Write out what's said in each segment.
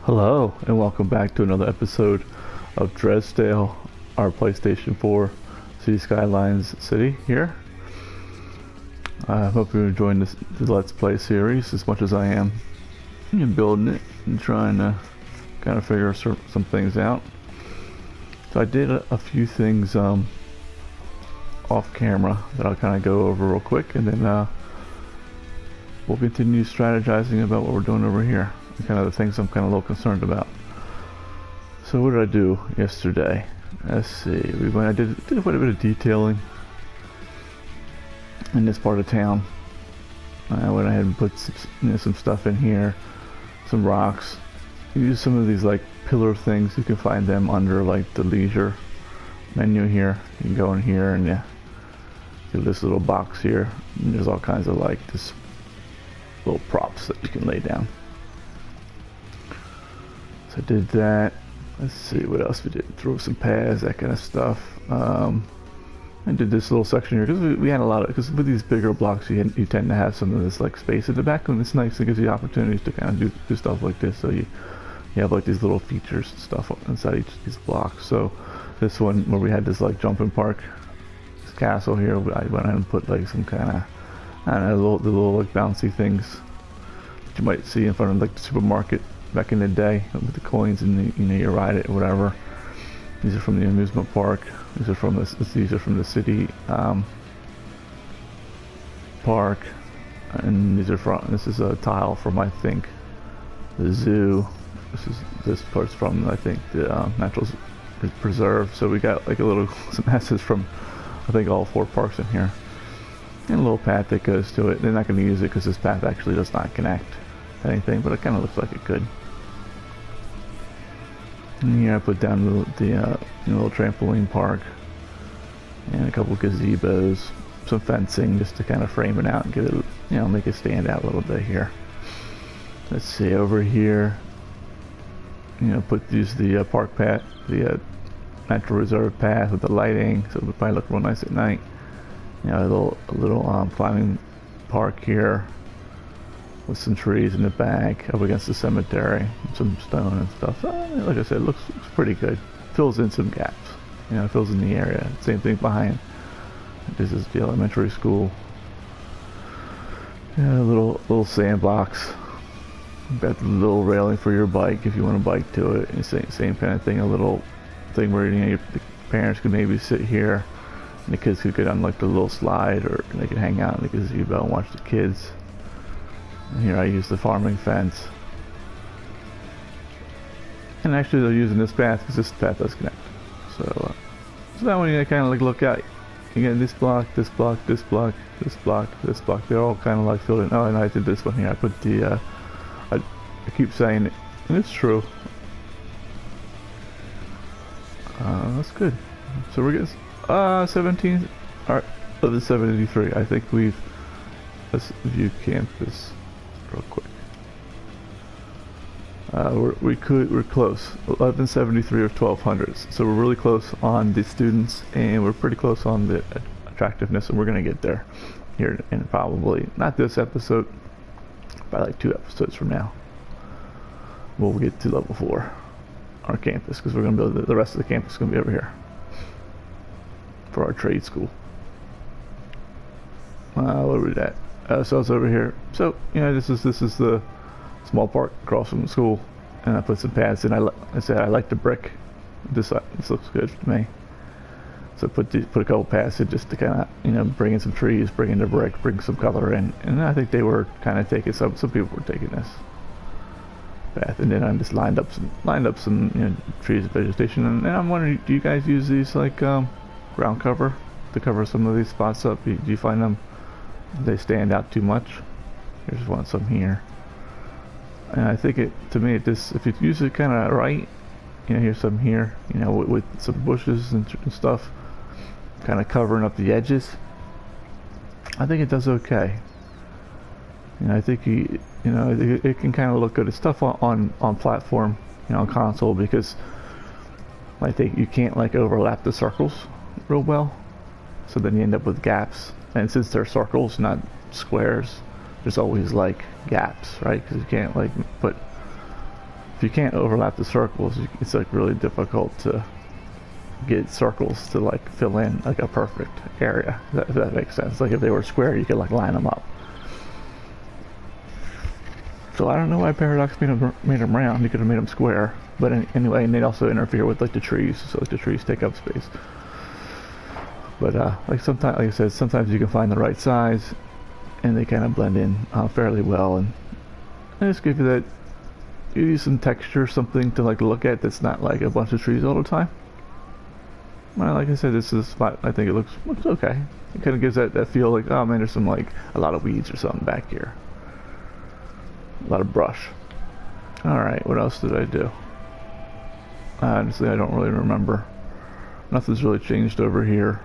Hello, and welcome back to another episode of Dresdale, our PlayStation 4 City Skylines city here. I hope you're enjoying the Let's Play series as much as I am. I'm building it and trying to kind of figure some things out. So I did a few things off camera that I'll kind of go over real quick, and then we'll continue strategizing about what we're doing over here. Kind of the things I'm kind of a little concerned about. So what did I do yesterday? Let's see. I did quite a bit of detailing in this part of town. I went ahead and put some stuff in here, some rocks. You use some of these like pillar things. You can find them under like the leisure menu here. You can go in here and do this little box here. And there's all kinds of like this little props that you can lay down. So I did that. Let's see what else we did. Throw some pads, that kind of stuff. I did this little section here because we had a lot of, because with these bigger blocks you tend to have some of this like space in the back, and it's nice. It gives you opportunities to kind of do stuff like this. So you have like these little features and stuff inside each of these blocks. So this one where we had this like jumping park, this castle here, I went ahead and put like some kind of, I don't know, the little like bouncy things that you might see in front of like the supermarket back in the day with the coins, and you ride it or whatever. These are from the amusement park. These are from the city park, and this is a tile from, I think, the zoo. This part's from, I think, the natural preserve. So we got like some assets from, I think, all 4 parks in here, and a little path that goes to it. They're not going to use it because this path actually does not connect to anything, but it kind of looks like it could. And here I put down the little trampoline park and a couple gazebos, some fencing just to kind of frame it out and get it, make it stand out a little bit here. Let's see, over here, use the park path, the natural reserve path with the lighting, so it would probably look real nice at night. A little climbing park here with some trees in the back up against the cemetery, some stone and stuff. Like I said, it looks pretty good. Fills in some gaps, fills in the area. Same thing behind. This is the elementary school. Little sandbox. Got the little railing for your bike if you want to bike to it. And same kind of thing. A little thing where the parents could maybe sit here, and the kids could go down like the little slide, or they could hang out in the gazebo and watch the kids. And here I use the farming fence. And actually they're using this path because this path does connect. So that one you kind of like look out. Again, this block, this block, this block, this block, this block. They're all kind of like filled in. Oh, and I did this one here. I put the, I keep saying it, and it's true. That's good. So we're getting 17. Alright, 1173. I think let's view campus real quick. We're close. 1173 of 1200s. So we're really close on the students, and we're pretty close on the attractiveness, and we're gonna get there here in probably not this episode, by like 2 episodes from now. We'll get to level 4, our campus, because we're gonna build the rest of the campus is gonna be over here for our trade school. What are we at? So it's over here. So this is the small park across from the school, and I put some pads in. I said I like the brick. This looks good to me. So put a couple pads in just to kind of bring in some trees, bring in the brick, bring some color in. And I think they were kind of taking some people were taking this path, and then I just lined up some trees and vegetation. And I'm wondering, do you guys use these like ground cover to cover some of these spots up? Do you find them? They stand out too much? Here's some here, and I think to me if you use it kind of right, here's some here, with some bushes and stuff, kind of covering up the edges. I think it does okay. I think it can kind of look good. It's tough on platform, on console, because I think you can't like overlap the circles real well, so then you end up with gaps. And since they're circles, not squares, there's always like gaps, right? Because you can't like put if you can't overlap the circles, it's like really difficult to get circles to like fill in like a perfect area. If that makes sense. Like if they were square, you could like line them up. So I don't know why Paradox made them round. You could have made them square. But anyway, and they also interfere with like the trees, so like the trees take up space. But like sometimes, like I said, sometimes you can find the right size, and they kind of blend in fairly well, and they just give you some texture, something to like look at that's not like a bunch of trees all the time. Well, like I said, this is spot. I think it looks okay. It kind of gives that feel like, oh man, there's some like a lot of weeds or something back here, a lot of brush. All right, what else did I do? Honestly, I don't really remember. Nothing's really changed over here.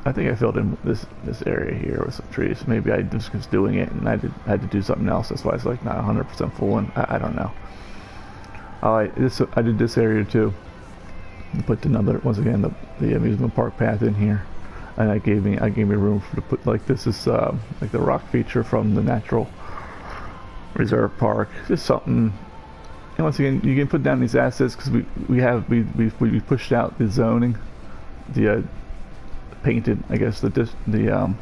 I think I filled in this area here with some trees. Maybe I just was doing it and I had to do something else. That's why it's like not 100% full. And I don't know. I did this area too. I put another, once again, the amusement park path in here, and I gave me room to put, like, this is like the rock feature from the Natural Reserve Park. Just something. And once again, you can put down these assets because we pushed out the zoning, the painted, I guess, the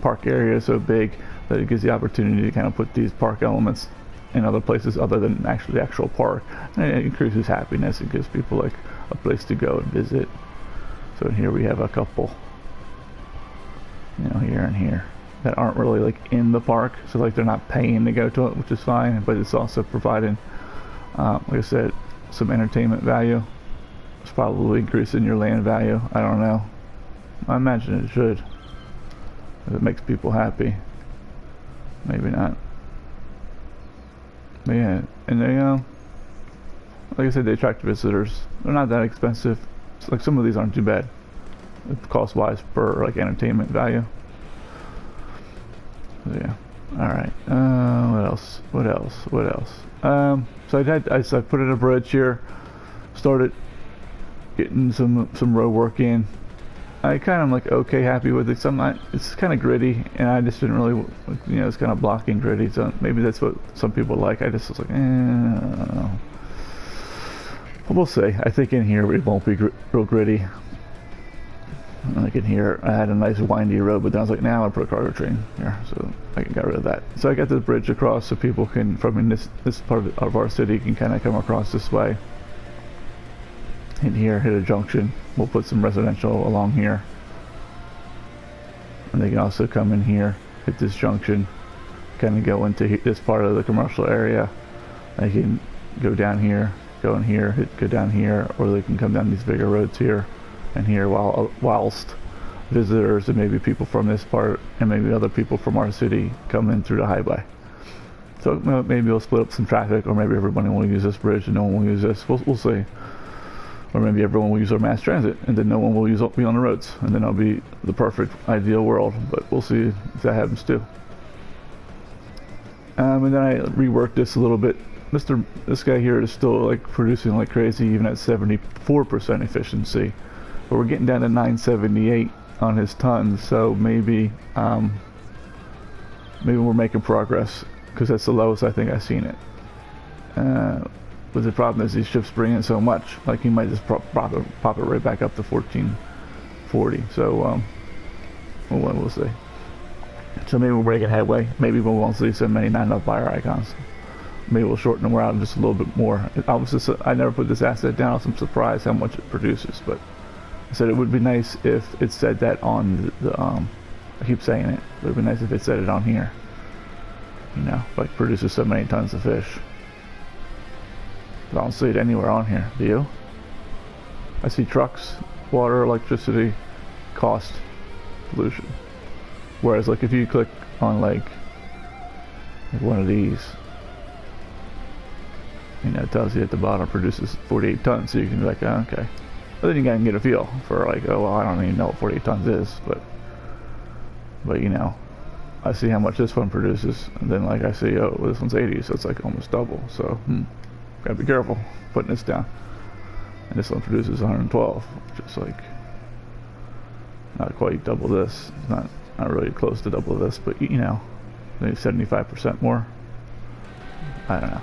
park area is so big that it gives the opportunity to kind of put these park elements in other places other than actually the actual park, and it increases happiness. It gives people like a place to go and visit. So here we have a couple, you know, here and here, that aren't really like in the park, so like they're not paying to go to it, which is fine, but it's also providing, like I said, some entertainment value. It's probably increasing your land value. I don't know. I imagine it should. If it makes people happy. Maybe not. But yeah, and they, like I said, they attract visitors. They're not that expensive. It's like some of these aren't too bad, cost-wise, per like entertainment value. So yeah. All right. What else? So I put in a bridge here. Started getting some road work in. I kind of like okay, happy with it. It's kind of gritty, and I just didn't really, you know, it's kind of blocking gritty. So maybe that's what some people like. I just was like, I don't know. But we'll see. I think in here it won't be real gritty. Like in here, I had a nice windy road, but then I was like, now I'm gonna put a cargo train here, so I got rid of that. So I got this bridge across, so people can, from this part of our city, can kind of come across this way. In here, hit a junction. We'll put some residential along here, and they can also come in here, hit this junction, kind of go into this part of the commercial area. They can go down here, go in here, go down here, or they can come down these bigger roads here and here, whilst visitors and maybe people from this part and maybe other people from our city come in through the highway. So maybe we'll split up some traffic, or maybe everybody will use this bridge and no one will use this. We'll see. Or maybe everyone will use our mass transit, and then no one will be on the roads, and then it'll be the perfect, ideal world. But we'll see if that happens too. And then I reworked this a little bit. This guy here is still like producing like crazy, even at 74% efficiency. But we're getting down to 978 on his tons, so maybe we're making progress, because that's the lowest I think I've seen it. But the problem is these ships bring in so much, like he might just pop it right back up to 1440. So we'll see. So maybe we're breaking headway. Maybe we won't see so many not enough buyer icons. Maybe we'll shorten them out just a little bit more. I never put this asset down. I'm surprised how much it produces, but I said it would be nice if it said that on the I keep saying it. It would be nice if it said it on here. You know, like produces so many tons of fish. But I don't see it anywhere on here. Do you? I see trucks, water, electricity, cost, pollution. Whereas like if you click on like one of these, you know, it tells you at the bottom produces 48 tons, so you can be like, oh, okay. But then you can get a feel for like, oh well, I don't even know what 48 tons is, but you know, I see how much this one produces, and then like I see, oh, this one's 80, so it's like almost double. So gotta be careful putting this down. And this one produces 112, which is like not quite double this. It's not really close to double this, but you know, maybe 75% more. I don't know.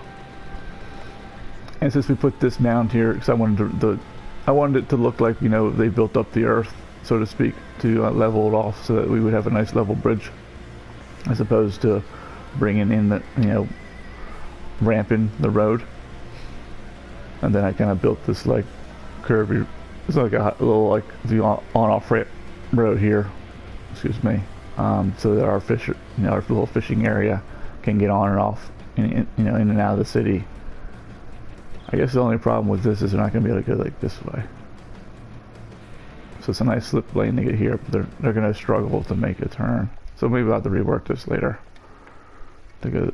And since we put this mound here, because I wanted it to look like, you know, they built up the earth, so to speak, to level it off so that we would have a nice level bridge, as opposed to bringing in the, you know, ramping the road. And then I kind of built this like curvy, it's like a little like the on-off ramp road here, excuse me, so that our fish, you know, our little fishing area can get on and off, you know, in and out of the city. I guess the only problem with this is they're not going to be able to go like this way. So it's a nice slip lane to get here, but they're going to struggle to make a turn. So maybe I'll have to rework this later to go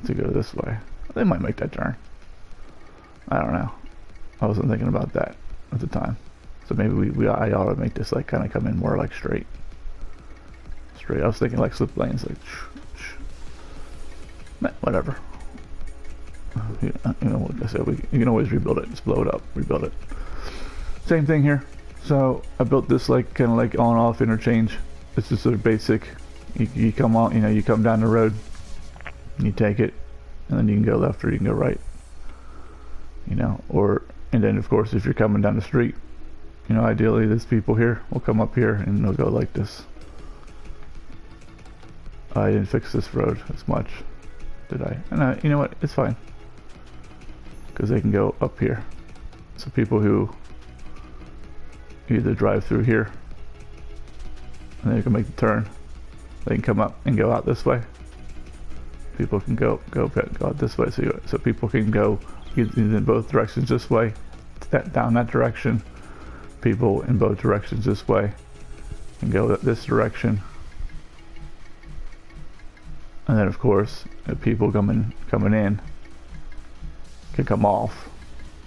this way. They might make that turn. I don't know. I wasn't thinking about that at the time. So maybe I ought to make this like kind of come in more like straight. I was thinking like slip lanes, like whatever. You know, like I said, you can always rebuild it. Just blow it up, rebuild it. Same thing here. So I built this like kind of like on-off interchange. It's just sort of basic. You come on, you know, you come down the road, you take it, and then you can go left or you can go right. You know, and then of course if you're coming down the street, you know, ideally these people here will come up here and they'll go like this. I didn't fix this road as much, did I? And you know what? It's fine. Because they can go up here. So people who either drive through here and they can make the turn, they can come up and go out this way. People can go out this way, so people can go in both directions this way, down that direction. People in both directions this way can go this direction. And then of course, people coming in can come off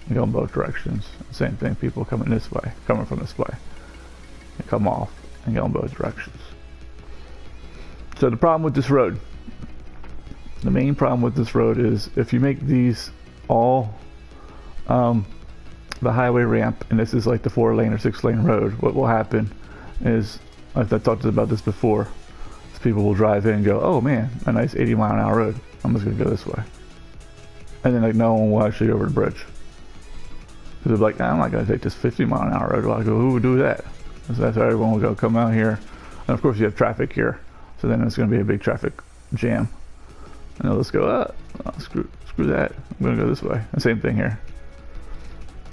and go in both directions. Same thing, people coming this way, coming from this way, and come off and go in both directions. So the problem with this road, the main problem with this road is if you make these all the highway ramp, and this is like the 4-lane or 6-lane road, what will happen is, I've talked about this before, is people will drive in and go, oh man, a nice 80-mile-an-hour road, I'm just gonna go this way. And then like no one will actually go over the bridge. Because they're like, I'm not gonna take this 50-mile-an-hour road. Well, I go, who would do that? So that's how everyone will go come out here. And of course you have traffic here, so then it's gonna be a big traffic jam. And they'll just go, screw that, I'm gonna go this way. And same thing here.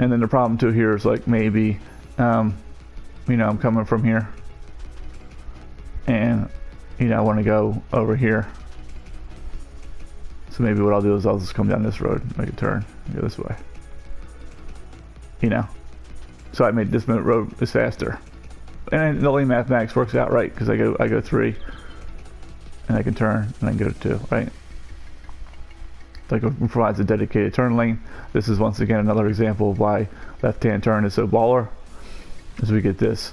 And then the problem too here is like maybe, you know, I'm coming from here, and you know I want to go over here. So maybe what I'll do is I'll just come down this road, make a turn, and go this way. You know, so I made this road is faster, and the only mathematics works out right because I go 3, and I can turn and I can go to 2, right? Like it provides a dedicated turn lane. This is once again another example of why left-hand turn is so baller, as we get this.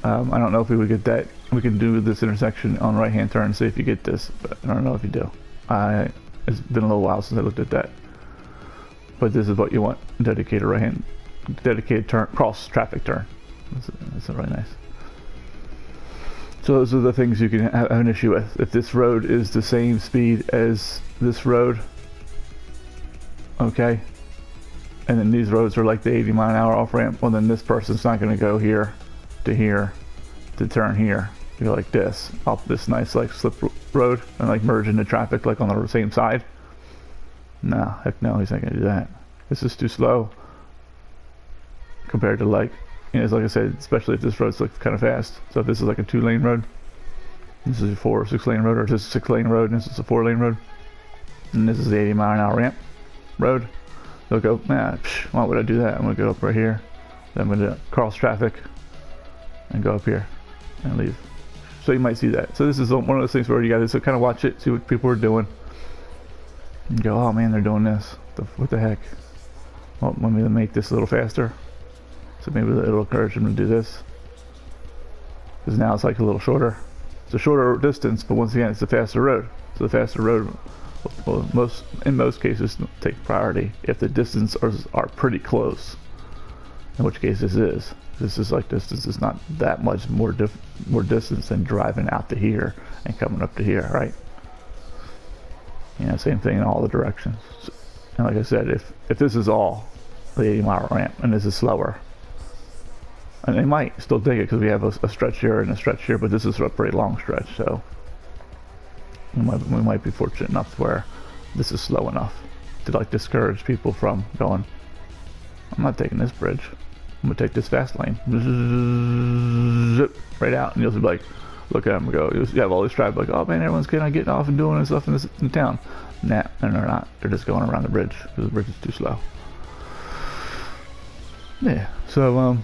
I don't know if we would get that. We can do this intersection on right-hand turn and see if you get this, but I don't know if you do. It's been a little while since I looked at that. But this is what you want: dedicated turn, cross traffic turn. That's really nice. So those are the things you can have an issue with. If this road is the same speed as this road, okay, and then these roads are like the 80-mile-an-hour off-ramp, well then this person's not going to go here to turn here. You go like this, off this nice like slip road, and like merge into traffic like on the same side. No, heck no, he's not going to do that. This is too slow compared to like, you know, like I said, especially if this road's like kind of fast. So if this is like a 2-lane road, this is a 4 or 6-lane road, or this is a 6-lane road and this is a 4-lane road, and this is the 80-mile-an-hour ramp road, they'll go, man, why would I do that? I'm gonna go up right here, then I'm gonna cross traffic and go up here and leave. So you might see that. So this is one of those things where you gotta kind of watch it, see what people are doing, and go, oh man, they're doing this. What the heck? Well, let me make this a little faster. So maybe it'll encourage them to do this. Because now it's like a little shorter. It's a shorter distance, but once again, it's a faster road. So the faster road will in most cases take priority if the distances are pretty close. In which case this is. This is like distance is not that much more distance than driving out to here and coming up to here, right? You know, same thing in all the directions. And like I said, if this is all the 80-mile ramp and this is slower, and they might still dig it because we have a stretch here and a stretch here, but this is a pretty long stretch, so we might be fortunate enough where this is slow enough to like discourage people from going, I'm not taking this bridge, I'm gonna take this fast lane, zip right out, and you'll be like, look at them and go, you have all these traffic like, oh man, everyone's getting off and doing stuff in town. Nah, and they're not. They're just going around the bridge because the bridge is too slow. Yeah. So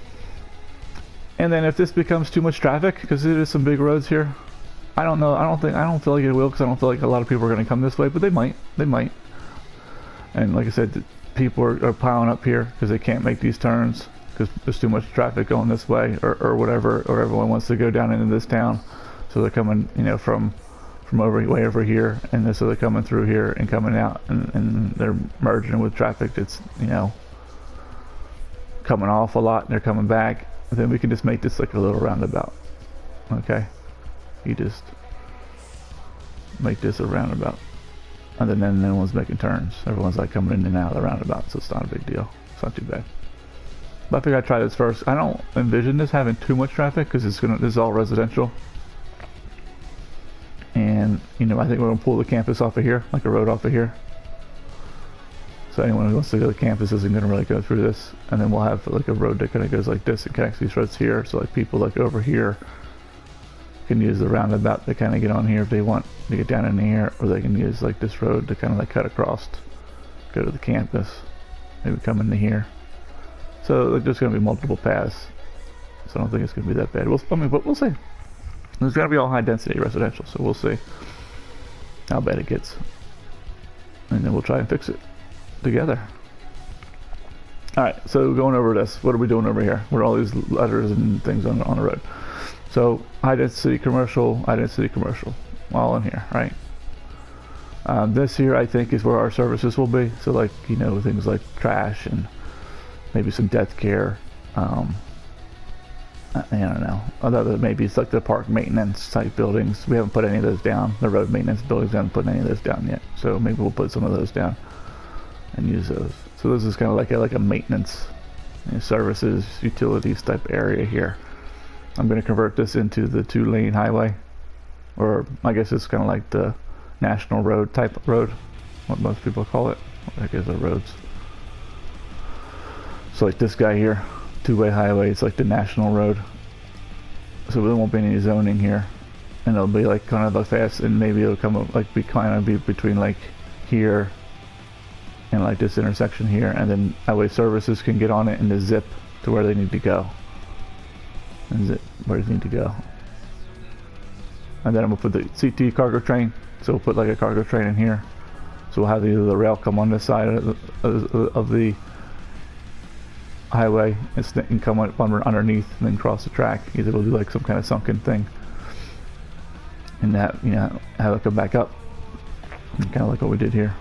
and then if this becomes too much traffic, because there is some big roads here, I don't know. I don't feel like it will, because I don't feel like a lot of people are going to come this way, but they might. They might. And like I said, people are piling up here because they can't make these turns because there's too much traffic going this way, or whatever, or everyone wants to go down into this town, so they're coming, you know, from way over here, and so they're coming through here and coming out, and they're merging with traffic that's, you know, coming off a lot, and they're coming back. And then we can just make this like a little roundabout. Okay, you just make this a roundabout, and then no one's making turns. Everyone's like coming in and out of the roundabout, so it's not a big deal. It's not too bad. But I think I'd try this first. I don't envision this having too much traffic because this is all residential. And, you know, I think we're going to pull the campus off of here, like a road off of here. So anyone who wants to go to the campus isn't going to really go through this. And then we'll have like a road that kind of goes like this and connects these roads here. So like people like over here can use the roundabout to kind of get on here if they want to get down in here. Or they can use like this road to kind of like cut across, go to the campus, maybe come into here. So like, there's going to be multiple paths. So I don't think it's going to be that bad. But we'll see. It's got to be all high density residential, so we'll see how bad it gets. And then we'll try and fix it together. Alright, so going over this, what are we doing over here? What are all these letters and things on the road? So, high density commercial, all in here, right? This here, I think, is where our services will be. So, like, you know, things like trash and maybe some death care. I don't know. Although maybe it's like the park maintenance type buildings. We haven't put any of those down. The road maintenance buildings haven't put any of those down yet. So maybe we'll put some of those down and use those. So this is kind of like a maintenance, you know, services, utilities type area here. I'm going to convert this into the 2-lane highway, or I guess it's kind of like the national road type of road, what most people call it. I guess they're roads. So like this guy here. 2-way highway, it's like the national road, so there won't be any zoning here, and it'll be like kind of like fast, and maybe it'll come up like be between like here and like this intersection here, and then that way services can get on it and just zip to where they need to go, and zip where they need to go. And then I'm gonna put the CT cargo train, so we'll put like a cargo train in here, so we'll have either the rail come on this side of the highway and come up underneath and then cross the track. Either we'll do like some kind of sunken thing and that, you know, have it come back up, kind of like what we did here,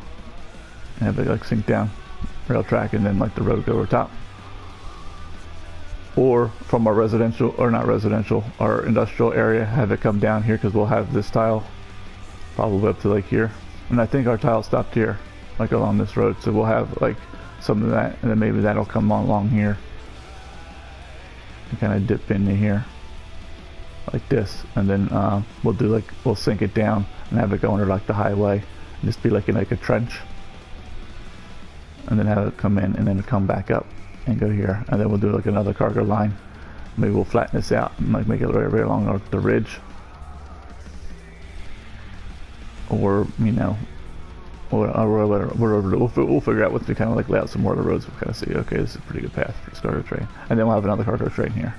and have it like sink down rail track, and then like the road go over top. Or from our residential, or not residential, our industrial area, have it come down here, because we'll have this tile probably up to like here, and I think our tile stopped here, like along this road, so we'll have like some of that, and then maybe that'll come along here and kind of dip into here like this, and then we'll sink it down and have it go under like the highway and just be like in like a trench, and then have it come in and then come back up and go here, and then we'll do like another cargo line. Maybe we'll flatten this out and like make it very along the ridge, or you know, we'll figure out what to kind of like lay out some more of the roads. We'll kind of see, okay, this is a pretty good path for this cargo train, and then we'll have another cargo train here,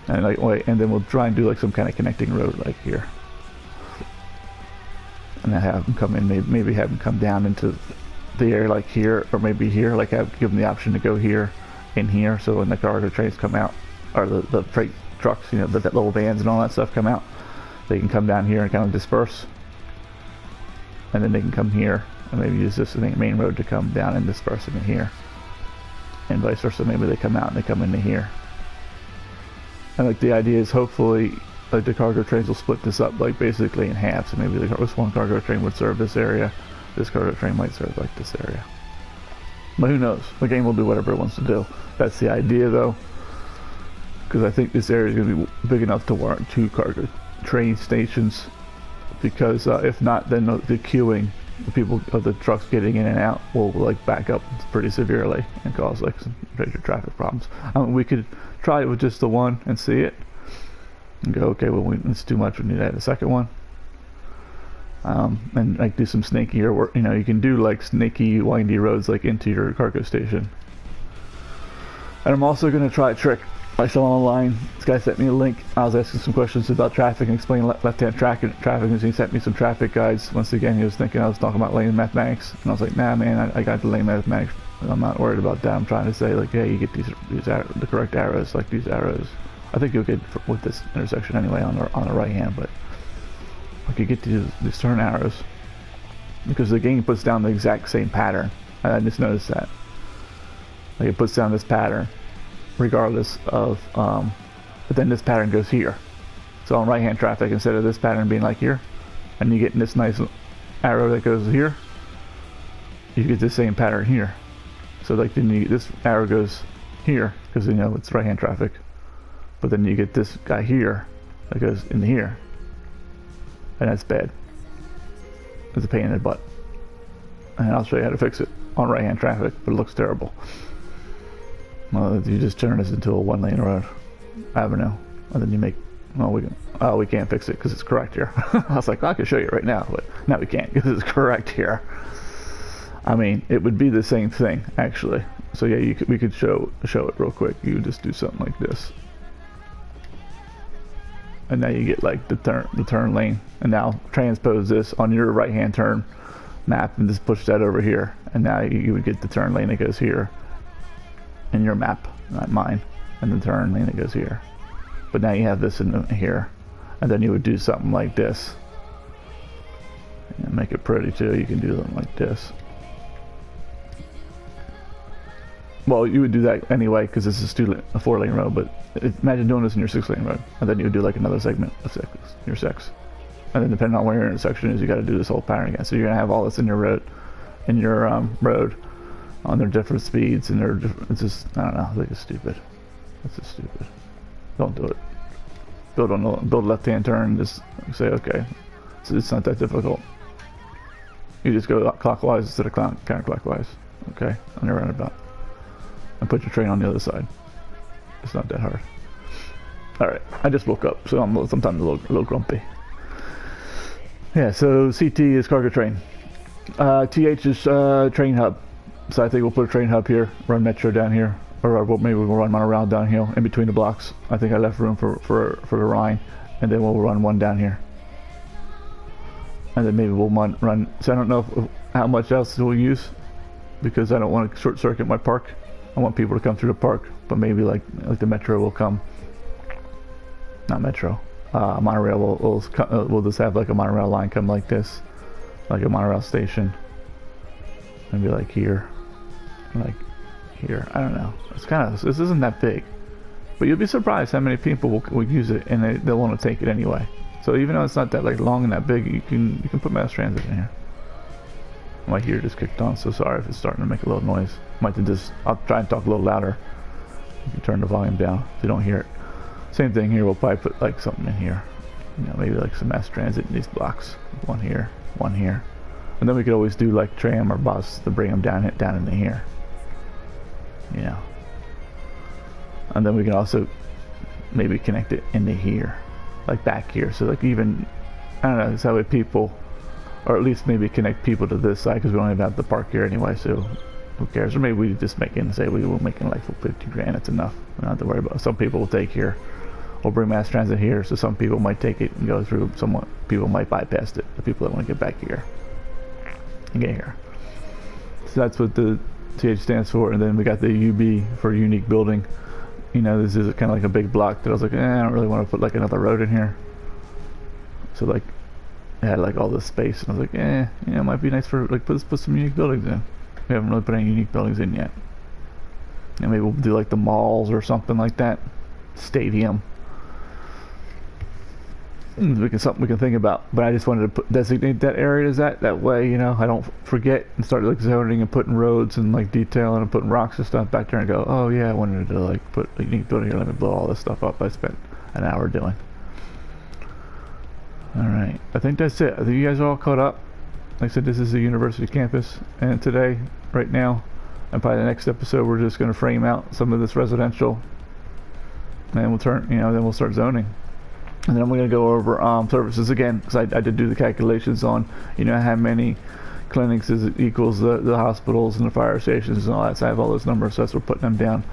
and like and then we'll try and do like some kind of connecting road like here, and then have them come in, maybe have them come down into the area like here, or maybe here, like give them the option to go here and here, so when the cargo trains come out, or the freight trucks, you know, the little vans and all that stuff come out, they can come down here and kind of disperse. And then they can come here and maybe use this main road to come down and disperse into here, and vice versa. Maybe they come out and they come into here. And like the idea is, hopefully, like the cargo trains will split this up like basically in half. So maybe this one cargo train would serve this area, this cargo train might serve like this area. But who knows? The game will do whatever it wants to do. That's the idea, though. Because I think this area is going to be big enough to warrant 2 cargo train stations. Because if not, then the queuing, the people of the trucks getting in and out will like back up pretty severely and cause like some major traffic problems. We could try it with just the one and see it. And go, okay, well, it's too much. We need to add a second one. And like do some snakier work. You know, you can do like snaky, windy roads like into your cargo station. And I'm also going to try a trick. I saw online. This guy sent me a link. I was asking some questions about traffic and explaining left-hand traffic, and he sent me some traffic guides. Once again, he was thinking I was talking about lane mathematics, and I was like, nah, man, I got the lane mathematics. I'm not worried about that. I'm trying to say like, hey, you get the correct arrows, like these arrows. I think you'll get with this intersection anyway on the right hand, but like you get these turn arrows because the game puts down the exact same pattern. I just noticed that. Like it puts down this pattern regardless of but then this pattern goes here. So on right hand traffic, instead of this pattern being like here and you get this nice arrow that goes here, you get the same pattern here. So like then this arrow goes here because you know it's right hand traffic, but then you get this guy here that goes in here, and that's bad. It's a pain in the butt, and I'll show you how to fix it on right hand traffic, but it looks terrible. Well, you just turn this into a 1-lane road avenue, and then you make. Well, we can't fix it because it's correct here. I was like, well, I can show you right now, but no, we can't because it's correct here. I mean, it would be the same thing actually. So yeah, we could show it real quick. You would just do something like this, and now you get like the turn lane, and now transpose this on your right hand turn map and just push that over here, and now you would get the turn lane that goes here in your map, not mine, and the turn lane that goes here. But now you have this in here, and then you would do something like this and make it pretty too. You can do something like this. Well, you would do that anyway because this is a 4-lane road, but imagine doing this in your 6-lane road, and then you would do like another segment of your 6, and then depending on where your intersection is, you got to do this whole pattern again. So you're gonna have all this in your road, road, on their different speeds, and it's just, I don't know, I think it's stupid. It's just stupid. Don't do it. Build a left-hand turn. Just say, okay, so it's not that difficult. You just go clockwise instead of counterclockwise. Okay, on your roundabout, and put your train on the other side. It's not that hard. All right, I just woke up, so I'm sometimes a little grumpy. Yeah, so CT is cargo train. TH is train hub. So I think we'll put a train hub here, run metro down here, or maybe we'll run monorail down here in between the blocks. I think I left room for the Rhine, and then we'll run one down here, and then maybe we'll run. So I don't know how much else we'll use because I don't want to short circuit my park. I want people to come through the park, but maybe like the metro will come. Not metro. Monorail we'll just have like a monorail line come like this, like a monorail station, maybe like here. Like here, I don't know. It's kind of, this isn't that big, but you'll be surprised how many people will use it, and they'll want to take it anyway. So even though it's not that like long and that big, you can put mass transit in here. My heater just kicked on, so sorry if it's starting to make a little noise. Might have just, I'll try and talk a little louder. You can turn the volume down if you don't hear it. Same thing here. We'll probably put like something in here. You know, maybe like some mass transit in these blocks. One here, and then we could always do like tram or bus to bring them down into here. You know, and then we can also maybe connect it into here, like back here. So like even, I don't know, that way people, or at least maybe connect people to this side because we don't even have the park here anyway. So who cares? Or maybe we just make it and say we will make it like for 50 grand. It's enough. We don't have to worry about it. Some people will take here. We'll bring mass transit here, so some people might take it and go through. Some people might bypass it. The people that want to get back here and get here. So that's what the TH stands for, and then we got the UB for unique building. You know, this is kind of like a big block that I was like, I don't really want to put like another road in here. So like, it had like all this space, and I was like, you know, it might be nice for like put some unique buildings in. We haven't really put any unique buildings in yet. And maybe we'll do like the malls or something like that. Stadium. something we can think about. But I just wanted to designate that area as that way, you know, I don't forget and start like zoning and putting roads and like detailing and putting rocks and stuff back there and go, oh yeah, I wanted to like put a unique building here, let me blow all this stuff up I spent an hour doing. Alright, I think that's it. I think you guys are all caught up. Like I said, this is the university campus, and today, right now, and probably the next episode, we're just going to frame out some of this residential, and we'll turn, you know, then we'll start zoning. And then I'm going to go over services again, because I did do the calculations on, you know, how many clinics is it equals the hospitals and the fire stations and all that. So I have all those numbers, so that's we're putting them down.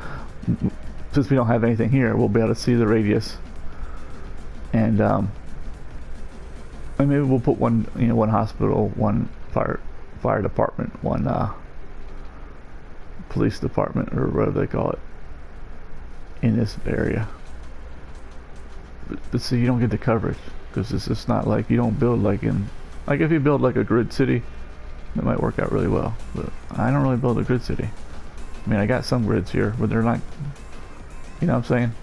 Since we don't have anything here, we'll be able to see the radius. And maybe we'll put one hospital, one fire department, one police department, or whatever they call it, in this area. But see, you don't get the coverage because it's just not like, you don't build like if you build like a grid city, it might work out really well. But I don't really build a grid city. I mean, I got some grids here, but they're not, you know what I'm saying?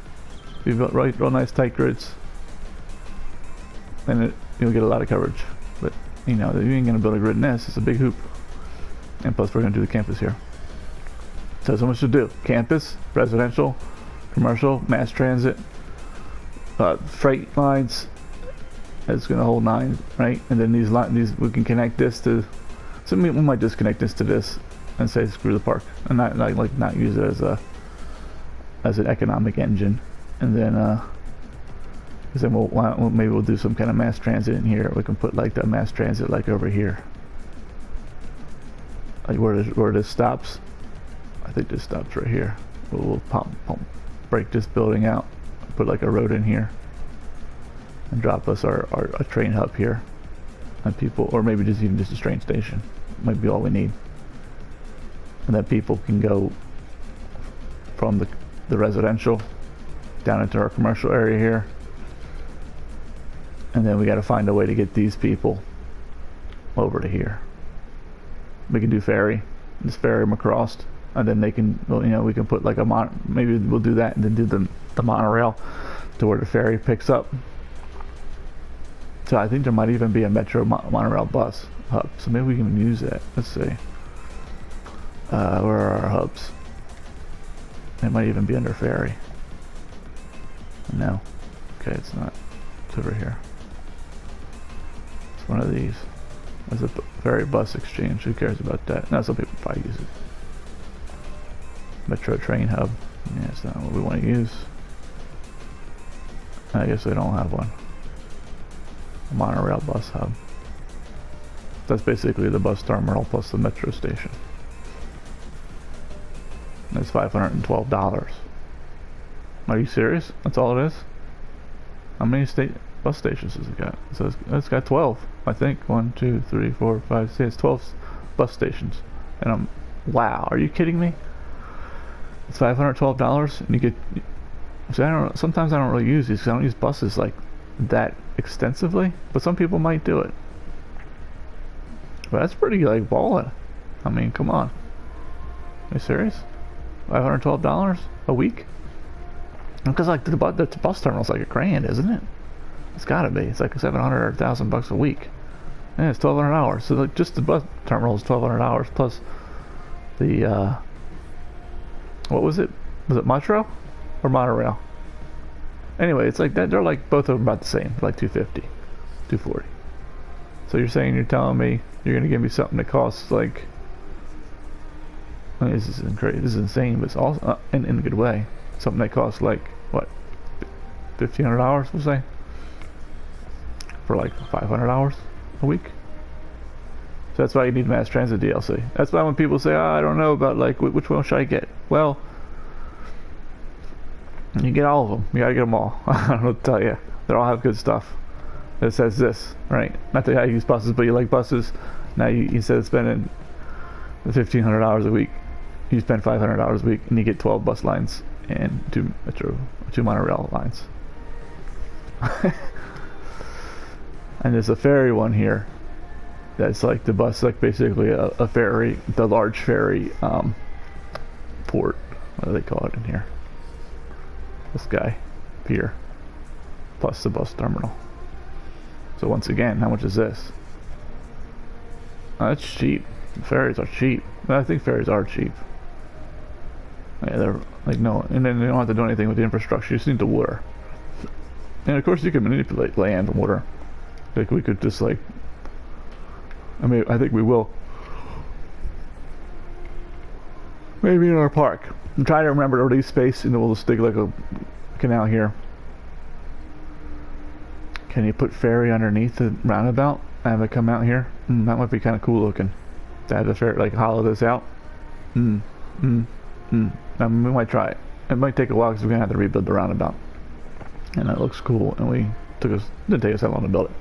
If you build real nice tight grids, then you'll get a lot of coverage. But you know, you ain't gonna build a grid in this. It's a big hoop. And plus, we're gonna do the campus here. So much to do: campus, residential, commercial, mass transit. Freight lines, it's going to hold 9, right? And then these we can connect this to, so we might just connect this to this and say screw the park, and not use it as an economic engine. And then maybe we'll do some kind of mass transit in here. We can put like the mass transit like over here, like where this stops. I think this stops right here. We'll break this building out, put like a road in here, and drop us our train hub here, and people, or maybe just a train station might be all we need, and then people can go from the residential down into our commercial area here. And then we got to find a way to get these people over to here. We can do ferry, just ferry them across, and then they can, you know, we can put like a maybe we'll do that and then do the monorail to where the ferry picks up. So I think there might even be a metro monorail bus hub, so maybe we can use that. Let's see, where are our hubs? It might even be under ferry. No, okay, it's not. It's over here. It's one of these. There's a ferry bus exchange. Who cares about that? No, some people probably use it. Metro train hub. Yeah, it's not what we want to use. I guess they don't have one. A monorail bus hub. That's basically the bus terminal plus the metro station. And it's $512. Are you serious? That's all it is? How many bus stations has it got? So it's got 12, I think. 1, 2, 3, 4, 5, 6, 12 bus stations. And wow, are you kidding me? It's $512, and you get. So sometimes I don't really use these because I don't use buses like that extensively. But some people might do it. But that's pretty like balling. I mean, come on. Are you serious? $512 a week? Because like the bus terminal's like $1,000, isn't it? It's gotta be. It's like $700 or $1,000 a week. And it's $1,200. So like just the bus terminal is $1,200 plus the what was it? Was it metro or monorail? Anyway, it's like that. They're like both of them about the same, like $250, $240. So you're telling me you're gonna give me something that costs like, I mean, this is crazy. This is insane, but it's also in a good way. Something that costs like what, $1,500, we'll say, for like $500 a week. So that's why you need mass transit DLC. That's why when people say, I don't know about like which one should I get? Well, you get all of them. You gotta get them all. I don't know what to tell you. They all have good stuff. It says this, right? Not that I use buses, but you like buses. Now you instead of spending $1,500 a week, you spend $500 a week, and you get 12 bus lines and 2 monorail lines. And there's a ferry one here. That's like the bus, like basically a ferry, the large ferry port. What do they call it in here? This guy, pier, plus the bus terminal. So once again, how much is this? Oh, that's cheap. Ferries are cheap. I think ferries are cheap. Yeah, they're like, no, and then they don't have to do anything with the infrastructure. You just need the water. And of course you can manipulate land and water. Like we could just like, I mean, I think we will. Maybe in our park. I'm trying to remember to release space, and then we'll just dig like a canal here. Can you put ferry underneath the roundabout? Have it come out here? That might be kind of cool looking. To have the ferry like hollow this out. I mean, we might try it. It might take a while because we're gonna have to rebuild the roundabout. And it looks cool, and didn't take us that long to build it.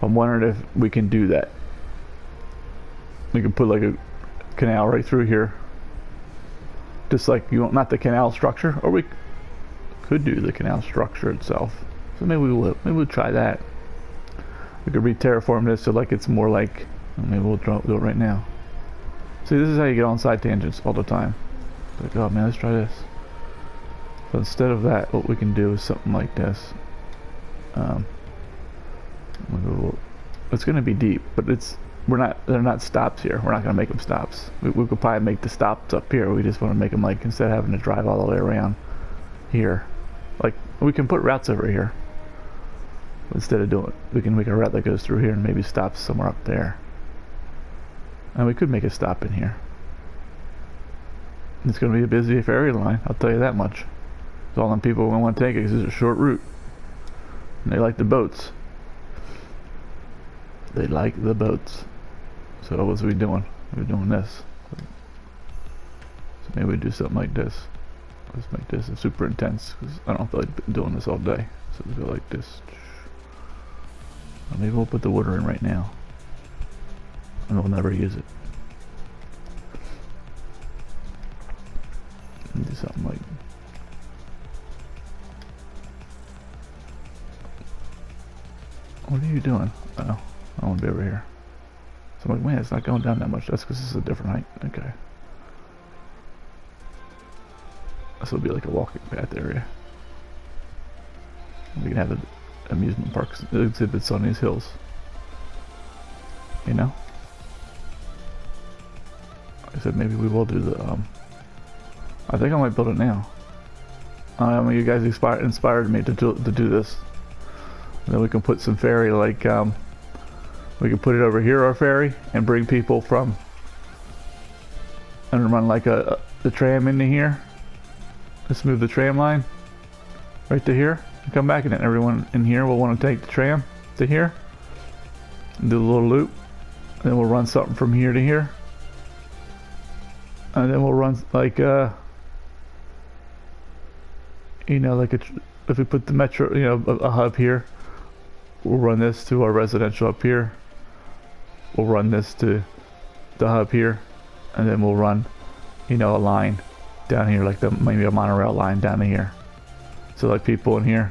I'm wondering if we can do that. We can put like a canal right through here. Just like, not the canal structure, or we could do the canal structure itself. So maybe we'll try that. We could re-terraform this so like it's more like, maybe we'll do it right now. See, this is how you get on side tangents all the time. Like, oh man, let's try this. So instead of that, what we can do is something like this. It's going to be deep, but they're not stops here. We're not going to make them stops. We could probably make the stops up here. We just want to make them like, instead of having to drive all the way around here, like we can put routes over here. Instead of doing it, we can make a route that goes through here and maybe stops somewhere up there. And we could make a stop in here. It's going to be a busy ferry line, I'll tell you that much. So all them people will want to take it because it's a short route. And they like the boats. They like the boats. So what's we doing? We're doing this. So maybe we do something like this. Let's make this super intense because I don't feel like doing this all day. So we'll go like this. Maybe we'll put the water in right now. And we'll never use it. Do something like, what are you doing? Oh, I want to be over here. So I'm like, man, it's not going down that much. That's because this is a different height. Okay. This will be like a walking path area. We can have amusement parks exhibits on these hills. You know? I said maybe we will do the I think I might build it now. I mean, you guys inspired me to do this. And then we can put some ferry, like we can put it over here, our ferry, and bring people from, and run like the tram into here. Let's move the tram line right to here and come back, and then everyone in here will want to take the tram to here and do a little loop. And then we'll run something from here to here, and then we'll run like you know, like if we put the metro, you know, a hub here, we'll run this to our residential up here. We'll run this to the hub here, and then we'll run, you know, a line down here, like maybe a monorail line down to here. So like people in here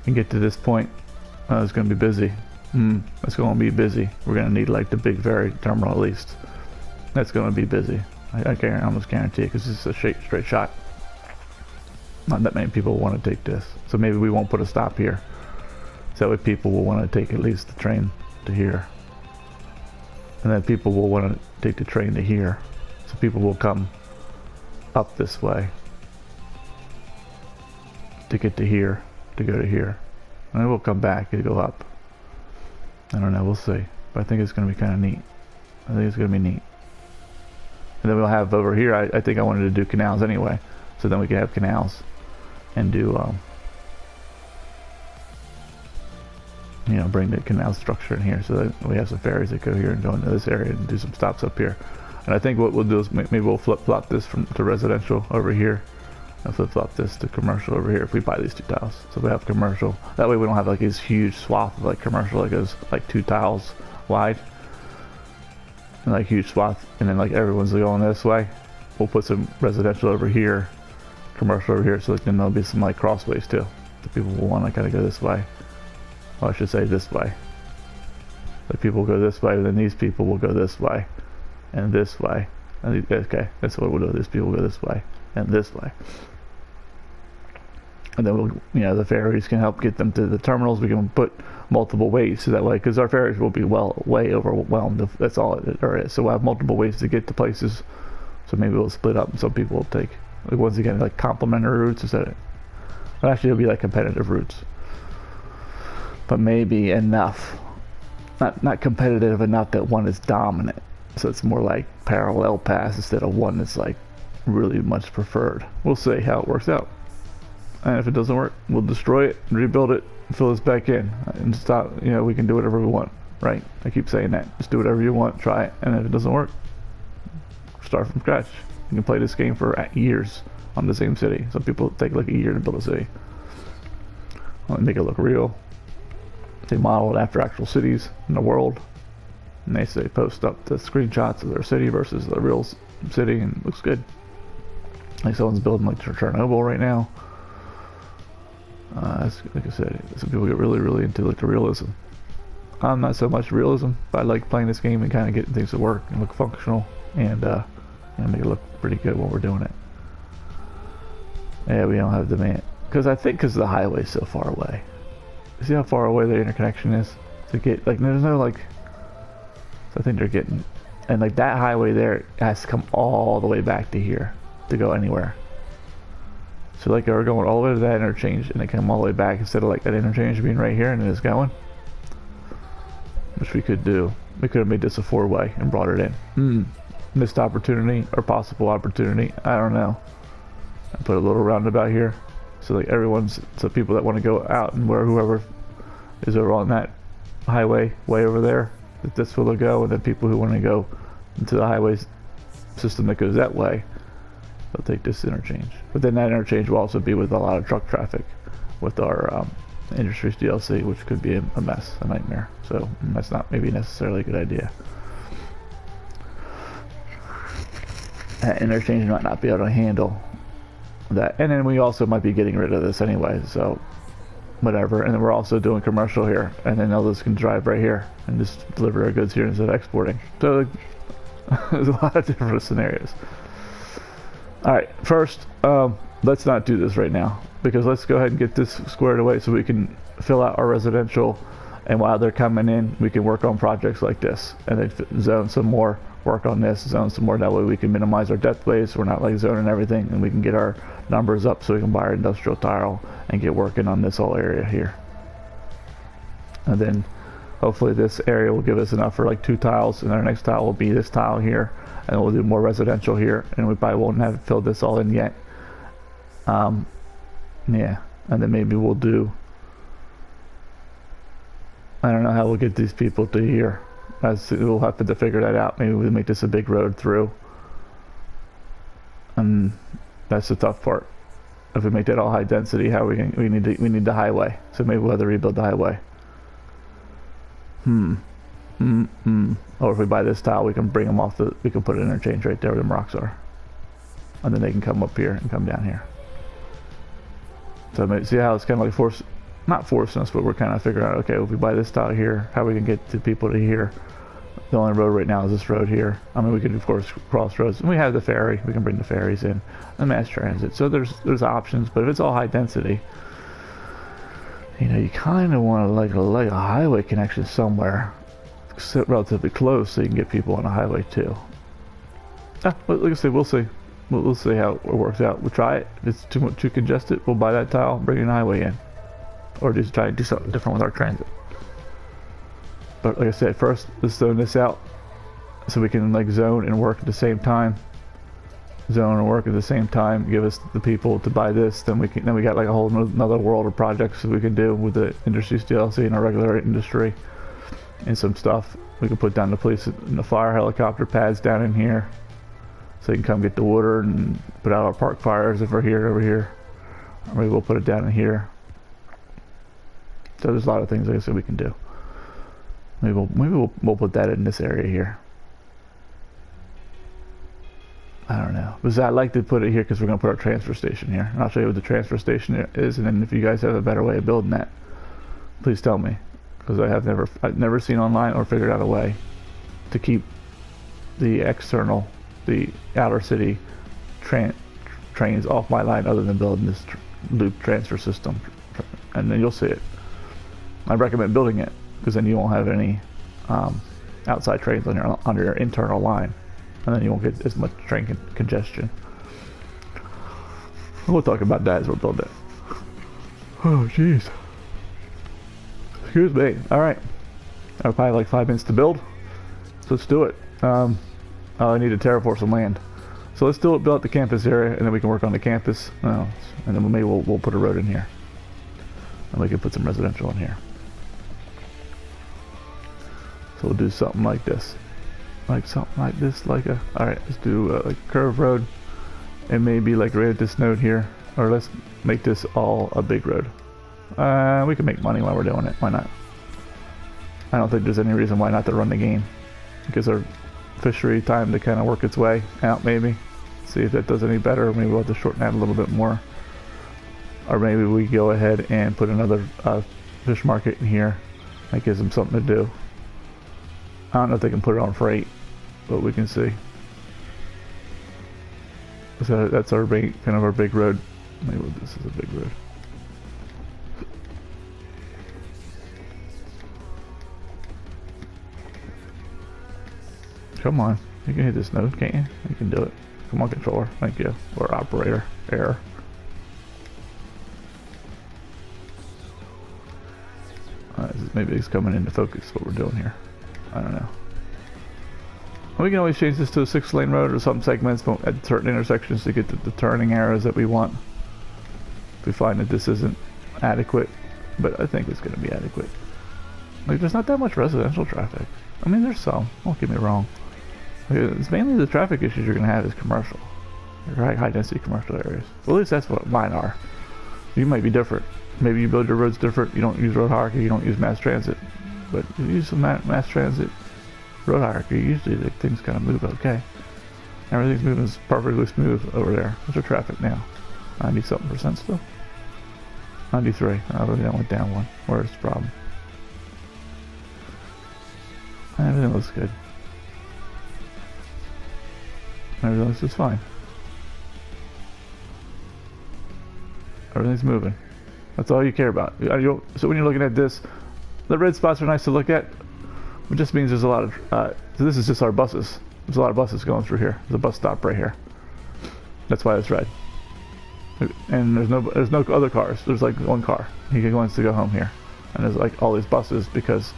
can get to this point. It's going to be busy. It's going to be busy. We're going to need like the big ferry terminal at least. That's going to be busy. I can almost guarantee it because this is a straight shot. Not that many people want to take this, so maybe we won't put a stop here. So that way people will want to take at least the train to here, and then people will want to take the train to here. So people will come up this way to get to here, to go to here, and then we'll come back and go up. I don't know, we'll see, but I think it's going to be kind of neat. I think it's going to be neat. And then we'll have over here, I think I wanted to do canals anyway, so then we can have canals and do you know, bring the canal structure in here so that we have some ferries that go here and go into this area and do some stops up here. And I think what we'll do is maybe we'll flip-flop this to residential over here and flip-flop this to commercial over here if we buy these 2 tiles. So we have commercial. That way we don't have like this huge swath of like commercial that goes like 2 tiles wide. And like huge swath, and then like everyone's going this way. We'll put some residential over here, commercial over here, so then there'll be some like crossways too. The people will want to kind of go this way. Well, I should say this way. Like people will go this way, and then these people will go this way, and this way. And okay, that's what we'll do. These people will go this way, and this way. and then we'll, the ferries can help get them to the terminals. We can put multiple ways so that way, because our ferries will be way overwhelmed if that's all there is. So we'll have multiple ways to get to places. So maybe we'll split up, and some people will take, like, once again, like complementary routes instead of, but actually it'll be like competitive routes. But maybe enough, not competitive enough that one is dominant. So it's more like parallel paths instead of one that's like really much preferred. We'll see how it works out. And if it doesn't work, we'll destroy it, rebuild it, fill this back in, and stop. We can do whatever we want, right? I keep saying that. Just do whatever you want, try it, and if it doesn't work, start from scratch. You can play this game for years on the same city. Some people take like a year to build a city. Well, make it look real. They model it after actual cities in the world, and they say post up the screenshots of their city versus the real city, and it looks good. Like someone's building like Chernobyl right now. Like I said, some people get really into like the realism. I'm not so much realism, but I like playing this game and kind of getting things to work and look functional, and make it look pretty good while we're doing it. Yeah, we don't have demand because the highway's so far away. See how far away the interconnection is to get, like, there's no, like, so I think they're getting, and like that highway there has to come all the way back to here to go anywhere. So like we're going all the way to that interchange, and they come all the way back instead of like that interchange being right here and it's going. Which we could do. We could have made this a 4-way and brought it in. Missed opportunity or possible opportunity. I don't know. I put a little roundabout here. So like so people that want to go out and where whoever is over on that highway way over there, that this will go, and then people who want to go into the highway system that goes that way, they'll take this interchange. But then that interchange will also be with a lot of truck traffic with our Industries DLC, which could be a mess, a nightmare. So that's not maybe necessarily a good idea. That interchange might not be able to handle that. And then we also might be getting rid of this anyway, so whatever. And then we're also doing commercial here, and then others can drive right here and just deliver our goods here instead of exporting. So there's a lot of different scenarios. Alright, first, let's not do this right now, because let's go ahead and get this squared away so we can fill out our residential, and while they're coming in, we can work on projects like this, and then zone some more, work on this, zone some more. That way we can minimize our death waves, so we're not like zoning everything, and we can get our numbers up so we can buy our industrial tile and get working on this whole area here. And then hopefully this area will give us enough for like 2 tiles, and our next tile will be this tile here, and we'll do more residential here, and we probably won't have filled this all in yet. Yeah, and then maybe we'll do, I don't know how we'll get these people to here. We'll have to figure that out. Maybe we'll make this a big road through, and that's the tough part. If we make that all high density, how we need the highway. So maybe we'll have to rebuild the highway. Or if we buy this tile, we can bring them off we can put an interchange right there where the rocks are, and then they can come up here and come down here. So maybe, see how it's kind of like not forcing us, but we're kind of figuring out, okay, if we buy this tile here, how we can get to people to here. The only road right now is this road here. I mean, we could of course cross roads, and we have the ferry. We can bring the ferries in, and mass transit. So there's options, but if it's all high density, you kind of want to like a highway connection somewhere, sit relatively close, so you can get people on a highway too. But like I said, we'll see. We'll see how it works out. We'll try it. If it's too congested, we'll buy that tile, bring an highway in, or just try to do something different with our transit. But like I said, first let's zone this out so we can like zone and work at the same time. Zone and work at the same time. Give us the people to buy this. Then we got like a whole another world of projects that we can do with the Industries DLC and our regular industry, and some stuff we can put down the police and the fire helicopter pads down in here, so you can come get the water and put out our park fires if we're here over here. Or maybe we'll put it down in here. So there's a lot of things like I said we can do. Maybe we'll put that in this area here. I don't know. Because I like to put it here because we're going to put our transfer station here. And I'll show you what the transfer station is, and then if you guys have a better way of building that, please tell me. Because I've never seen online or figured out a way to keep the outer city trains off my line other than building loop transfer system, and then you'll see it. I recommend building it because then you won't have any outside trains on your internal line, and then you won't get as much train congestion. We'll talk about that as we're building it. Oh jeez. Excuse me. All right. I'll probably like 5 minutes to build. So let's do it. Oh, I need to terraform some land. So let's do it. Build out the campus area, and then we can work on the campus. And then maybe we'll put a road in here, and we can put some residential in here. So we'll do something like this, like a. All right, let's do like a curved road, and maybe like right at this node here, or let's make this all a big road. We can make money while we're doing it. Why not? I don't think there's any reason why not to run the game. Gives our fishery time to kind of work its way out, maybe. See if that does any better. Maybe we'll have to shorten that a little bit more. Or maybe we go ahead and put another fish market in here. That gives them something to do. I don't know if they can put it on freight, but we can see. So that's our big, kind of our big road. Maybe this is a big road. Come on, you can hit this node, can't you? You can do it. Come on, controller. Thank you. Or operator. Error. Maybe he's coming into focus what we're doing here. I don't know. We can always change this to a 6-lane road or some segments at certain intersections to get the turning arrows that we want. If we find that this isn't adequate, but I think it's going to be adequate. Like, there's not that much residential traffic. I mean, there's some. Don't get me wrong. It's mainly the traffic issues you're going to have is commercial. High density commercial areas. Well, at least that's what mine are. You might be different. Maybe you build your roads different. You don't use road hierarchy. You don't use mass transit. But if you use some mass transit road hierarchy, usually things kind of move okay. Everything's moving perfectly smooth over there. What's our traffic now? 90-something% still? 93. Oh, that went down one. Where's the problem? Everything looks good. Everything looks just fine. Everything's moving. That's all you care about. So when you're looking at this, the red spots are nice to look at. It just means there's a lot of. So this is just our buses. There's a lot of buses going through here. There's a bus stop right here. That's why it's red. And there's no other cars. There's like one car. He wants to go home here, and there's like all these buses because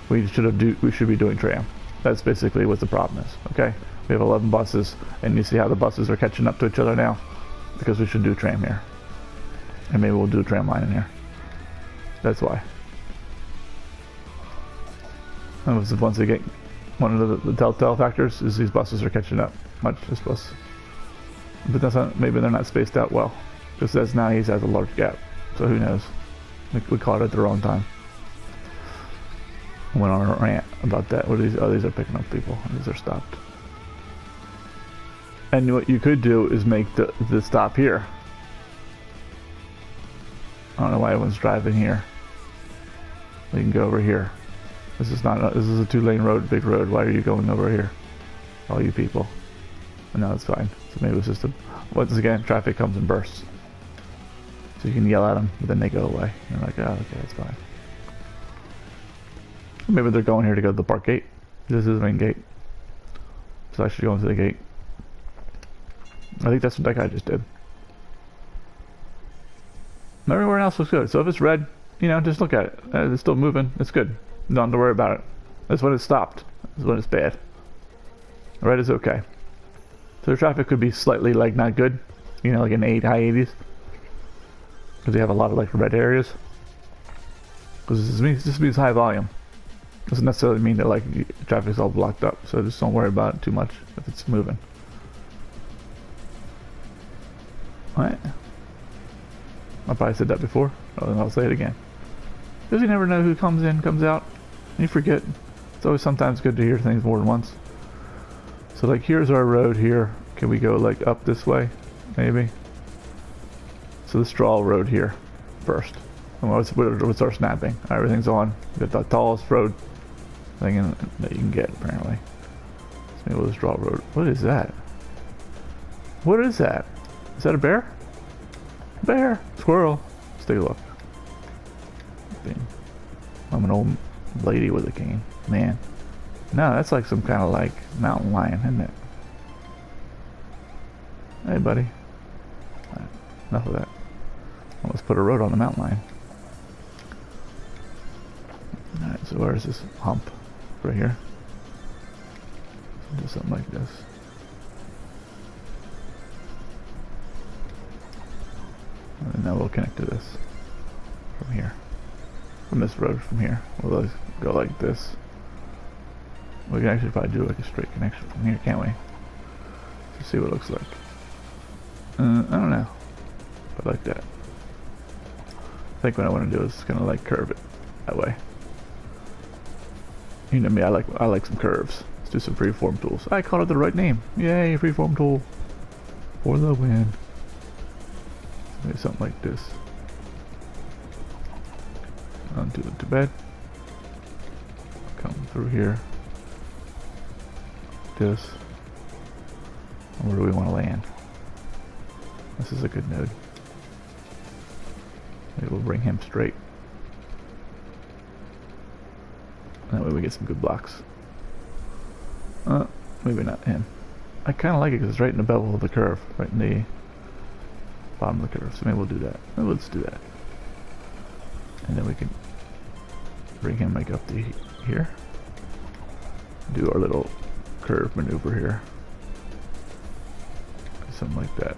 we should be doing tram. That's basically what the problem is. Okay, we have 11 buses, and you see how the buses are catching up to each other now, because we should do tram here, and maybe we'll do a tram line in here. That's why. And once again, one of the telltale factors is these buses are catching up. Much this bus, but that's not, maybe they're not spaced out well, because as now he has a large gap. So who knows? We caught it at the wrong time. Went on a rant about that. What are these? Oh, these are picking up people. These are stopped. And what you could do is make the stop here. I don't know why everyone's driving here. We can go over here. This is not. This is a 2-lane road, big road. Why are you going over here? All you people. No, it's fine. So maybe it's just once again, traffic comes in bursts. So you can yell at them, but then they go away. You're like, oh, okay, that's fine. Maybe they're going here to go to the park gate. This is the main gate. So I should go into the gate. I think that's what that guy just did. Everywhere else looks good. So if it's red, just look at it. It's still moving. It's good. Don't have to worry about it. That's when it stopped. That's when it's bad. Red is okay. So the traffic could be slightly not good. Like in high 80s. Because they have a lot of red areas. Because this means high volume. Doesn't necessarily mean that traffic's all blocked up. So just don't worry about it too much if it's moving. Alright. I probably said that before. Oh, then I'll say it again. Because you never know who comes in, comes out. And you forget. It's always sometimes good to hear things more than once. So here's our road here. Can we go up this way? Maybe. So the straw road here first. And what's our snapping? Everything's on. We got the tallest road thing that you can get apparently. So maybe we'll straw road. What is that? What is that? Is that a bear? Bear! Squirrel! Let's take a look. Thing. I'm an old lady with a cane. Man. No, that's like some kind of like mountain lion, isn't it? Hey, buddy. Right, enough of that. Let's put a road on the mountain lion. Alright, so where's this hump? Right here. Do something like this. And now we'll connect to this from here. From this road from here. We'll go like this. We can actually probably do like a straight connection from here, can't we? To see what it looks like. I don't know. But like that. I think what I want to do is kind of like curve it that way. You know me, I like some curves. Let's do some freeform tools. I called it the right name. Yay, freeform tool. For the win. Maybe something like this. Undo it to bed. Come through here. This. And where do we want to land? This is a good node. Maybe we'll bring him straight. That way we get some good blocks. Maybe not him. I kind of like it because it's right in the bevel of the curve. Right in the bottom of the curve. So maybe we'll do that. Maybe let's do that. And then we can bring him like up to here. Do our little curve maneuver here. Something like that.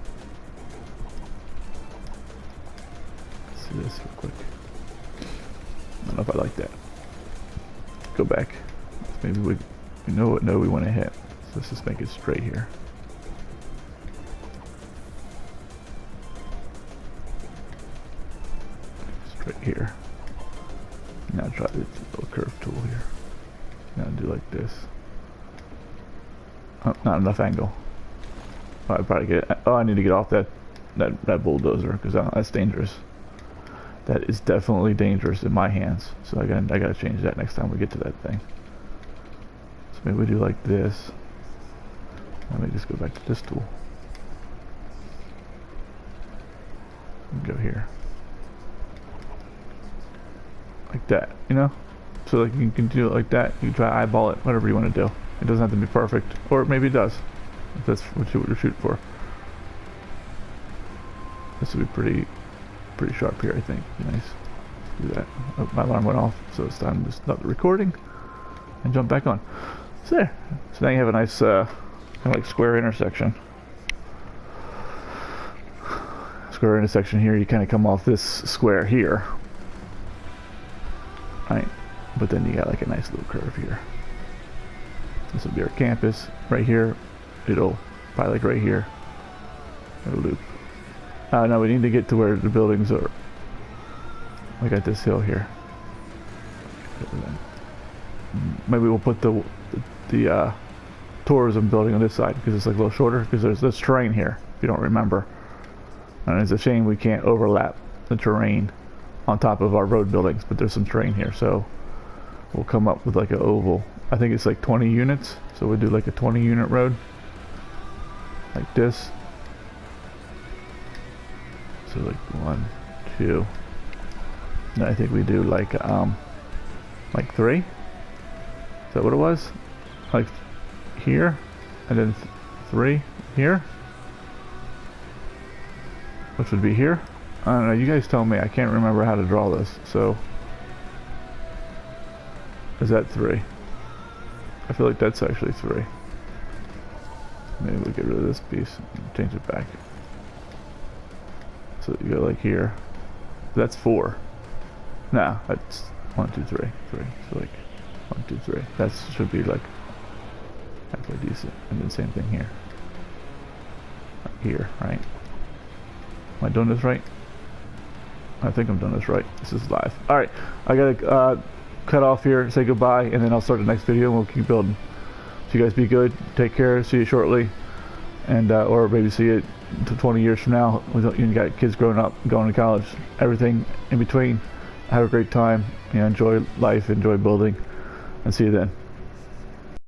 Let's do this real quick. I don't know if I like that. Go back. Maybe we know what node we want to hit. So let's just make it straight here. Straight here. Now try this little curve tool here. Now do like this. Oh, not enough angle. I'd probably get it. Oh, I need to get off that bulldozer because that's dangerous. That is definitely dangerous in my hands. So I gotta change that next time we get to that thing. So maybe we do like this. Let me just go back to this tool. And go here. Like that, you know? So like you can do it like that. You can try to eyeball it, whatever you want to do. It doesn't have to be perfect. Or maybe it does. If that's what you're shooting for. This will be pretty sharp here, I think. Nice. Do that. Oh, my alarm went off, so it's time to stop the recording and jump back on. So there. So now you have a nice kind of like square intersection. Square intersection here. You kind of come off this square here, right? But then you got like a nice little curve here. This will be our campus right here. It'll probably like right here. It'll loop. No, we need to get to where the buildings are. We got this hill here. Maybe we'll put the tourism building on this side because it's like a little shorter because there's this terrain here, if you don't remember. And it's a shame we can't overlap the terrain on top of our road buildings, but there's some terrain here, so we'll come up with like an oval. I think it's like 20 units, so we'll do like a 20 unit road. Like this. So like 1, 2. And I think we do like 3. Is that what it was? Like here, and then 3 here, which would be here. I don't know. You guys tell me. I can't remember how to draw this. So is that 3? I feel like that's actually 3. Maybe we'll get rid of this piece and change it back. So you go like here. That's 4. No, that's 1, 2, 3, 3. So like 1, 2, 3. That should be like halfway decent. And then same thing here. Like here, right? Am I doing this right? I think I'm doing this right. This is live. Alright, I gotta cut off here, say goodbye, and then I'll start the next video and we'll keep building. So you guys be good, take care, see you shortly, and or maybe see you 20 years from now. You got kids growing up, going to college, everything in between. Have a great time, you know, enjoy life, enjoy building, and see you then.